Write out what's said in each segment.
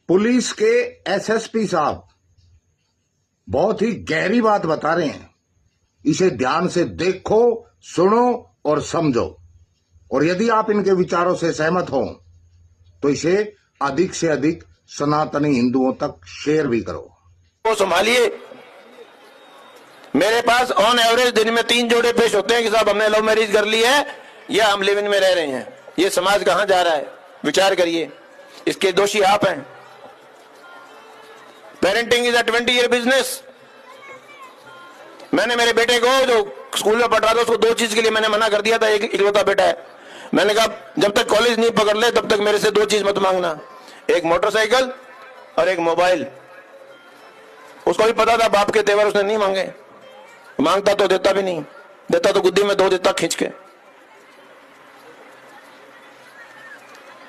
Police के SSP साहब बहुत ही गहरी बात बता रहे हैं। इसे ध्यान से देखो, सुनो और समझो, और यदि आप इनके विचारों से सहमत हो तो इसे अधिक से अधिक सनातनी हिंदुओं तक शेयर भी करो। वो संभालिए। मेरे पास ऑन एवरेज दिन में 3 जोड़े पेश होते हैं कि साहब हमने लव मैरिज कर ली है या हम लिव इन में रह रहे हैं। ये समाज कहां जा रहा है, विचार करिए। इसके दोषी आप हैं। Parenting is a 20-year business. मैंने मेरे बेटे को जो स्कूल में पढ़ रहा था उसको 2 चीज के लिए मैंने मना कर दिया था। एक इकलौता बेटा है, मैंने कहा जब तक कॉलेज नहीं पकड़ ले तब तक मेरे से 2 चीज मत मांगना, एक मोटरसाइकिल और एक मोबाइल। उसको भी पता था बाप के तेवर उसने नहीं मांगे, मांगता तो देता भी नहीं, देता तो गुद्दी में 2 देता खींच के।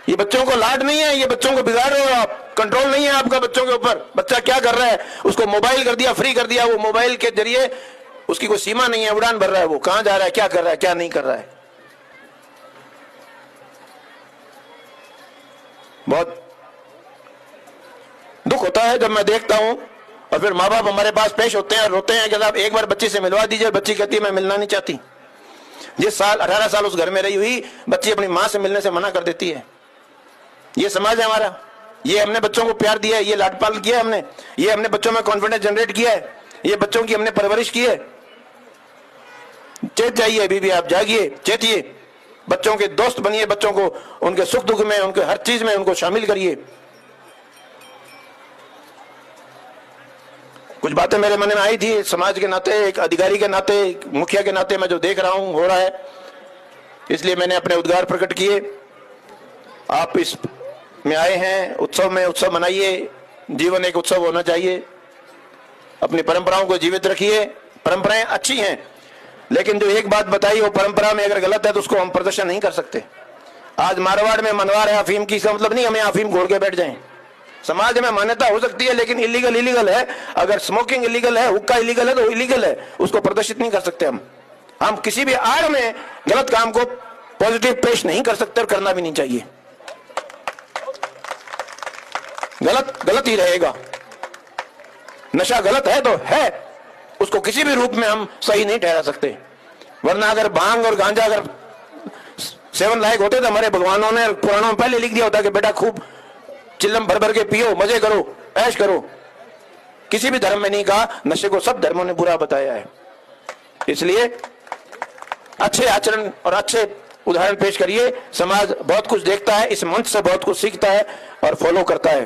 ये बच्चों को लाड नहीं है, ये बच्चों को बिगाड़ रहे हो आप। कंट्रोल नहीं है आपका बच्चों के ऊपर। बच्चा क्या कर रहा है, उसको मोबाइल कर दिया, फ्री कर दिया। वो मोबाइल के जरिए उसकी कोई सीमा नहीं है, उड़ान भर रहा है। वो कहां जा रहा है, क्या कर रहा है, क्या नहीं कर रहा है। बहुत दुख होता है जब मैं देखता हूं। और फिर माँ बाप हमारे पास पेश होते हैं और रोते हैं कि साहब एक बार बच्ची से मिलवा दीजिए। बच्ची कहती है मैं मिलना नहीं चाहती। जिस साल 18 साल उस घर में रही हुई बच्ची अपनी मां से मिलने से मना कर देती है। ये समाज है हमारा। ये हमने बच्चों को प्यार दिया है, ये लाड पाल किया है हमने, ये हमने बच्चों में कॉन्फिडेंस जनरेट किया है, ये बच्चों की हमने परवरिश की है। चेत जाइए, अभी भी आप जागिए, चेतिए, बच्चों के दोस्त बनिए, बच्चों को उनके सुख दुख में, उनके हर चीज में उनको शामिल करिए। कुछ बातें मेरे मन में आई थी समाज के नाते, एक अधिकारी के नाते, एक मुखिया के नाते। मैं जो देख रहा हूं हो रहा है, इसलिए मैंने अपने उद्गार प्रकट किए। आप इस में आए हैं उत्सव में, उत्सव मनाइए। जीवन एक उत्सव होना चाहिए। अपनी परंपराओं को जीवित रखिए। परंपराएं अच्छी हैं, लेकिन जो एक बात बताई वो परंपरा में अगर गलत है तो उसको हम प्रदर्शन नहीं कर सकते। आज मारवाड़ में मनवार है अफीम की, इसका मतलब नहीं हमें अफीम घोल के बैठ जाएं। समाज में मान्यता हो सकती है, लेकिन इलीगल है। अगर स्मोकिंग इलीगल है, हुक्का इलीगल है तो इलीगल है, उसको प्रदर्शित नहीं कर सकते हम किसी भी आड़ में गलत काम को पॉजिटिव पेश नहीं कर सकते और करना भी नहीं चाहिए। गलत ही रहेगा। नशा गलत है तो है, उसको किसी भी रूप में हम सही नहीं ठहरा सकते। वरना अगर भांग और गांजा अगर सेवन लायक होते तो हमारे भगवानों ने पुराणों में पहले लिख दिया होता कि बेटा खूब चिल्लम भर भर के पियो, मजे करो, ऐश करो। किसी भी धर्म में नहीं कहा, नशे को सब धर्मों ने बुरा बताया है। इसलिए अच्छे आचरण और अच्छे उदाहरण पेश करिए। समाज बहुत कुछ देखता है, इस मंच से बहुत कुछ सीखता है और फॉलो करता है।